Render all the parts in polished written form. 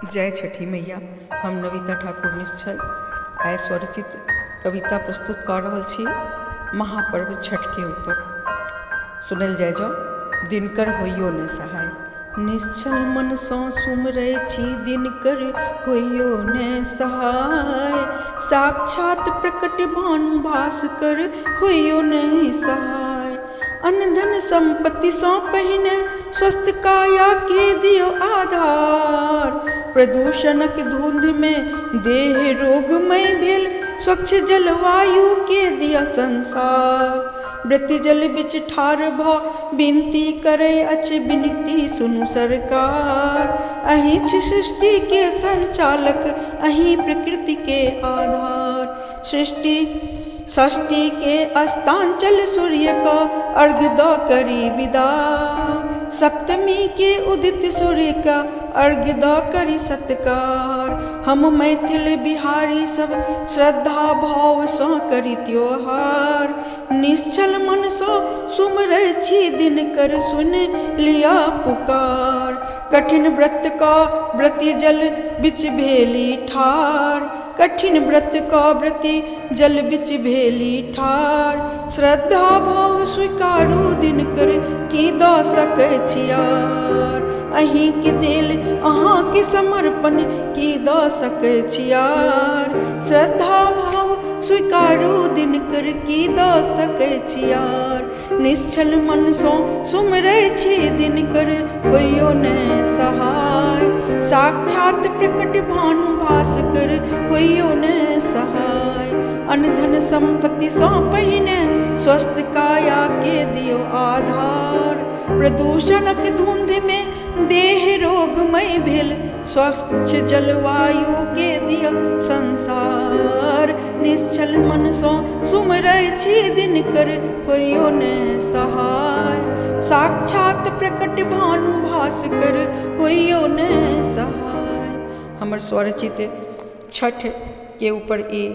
जय छठी मैया। हम नविता ठाकुर निश्चल आइ स्वरचित कविता प्रस्तुत कर रहल छी महापर्व छठ के ऊपर। सुनल जाय जाओ। दिनकर होइयो न सहाय, निश्चल मन सँ सुमरै छी दिनकर होइयो न सहाय। साक्षात प्रकट भानु भास्कर होइयो न सहाय। अन्न धन संपत्ति सँ पहिने स्वस्थ काया के दियो आधार। प्रदूषणक धुंध में देह रोगमय भेल, स्वच्छ जलवायु के दिया संसार। व्रति जल बिच ठाढ़ भ विनती करे अछि विनती सुनु सरकार। अहीं छी सृष्टि के संचालक, अहीं प्रकृति के आधार। सृष्टि षष्ठी के अस्तांचल सूर्य का अर्घ द करी विदा। सप्तमी के उदित सूर्य का अर्घ द करी सत्कार। हम मैथिल बिहारी सब श्रद्धा भाव सँ करी त्योहार। निश्चल मन सँ सुमरै छी दिनकर सुन लिया पुकार। कठिन व्रत का व्रती जल बिच भेली ठार। कठिन व्रत का व्रती जल बिच भेली ठार। श्रद्धा भाव स्वीकारू दिनकर की द सकै छियार। अहीं के देल अहाँ के समर्पण की द सकै छियार। श्रद्धा भाव स्वीकारू दिनकर की द सकै छियार। निश्चल मन सँ सुमरै छी दिनकर होइयो न सहाय। साक्षात प्रकट भानु भास्कर होइयो न सहाय। अन्न धन संपत्ति सँ पहिने स्वस्थ काया के दियो आधार। प्रदूषणक धुंध में देह रोगमय भेल, स्वच्छ जलवायु के दिया संसार। निश्चल मन सँ सुमरै छी दिनकर होइयो न सहाय। साक्षात प्रकट भानु भास्कर होइयो न सहाय। हमर स्वरचित छठ के ऊपर ये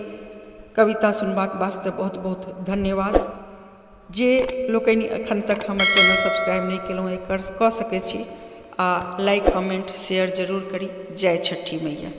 कविता सुनबाक वास्ते बहुत बहुत धन्यवाद। जे लोकनि एखन तक हमर चैनल सब्सक्राइब नहीं केलहुँ कऽ सकै छी आ लाइक कमेंट शेयर जरूर करी। जय छठी मैया।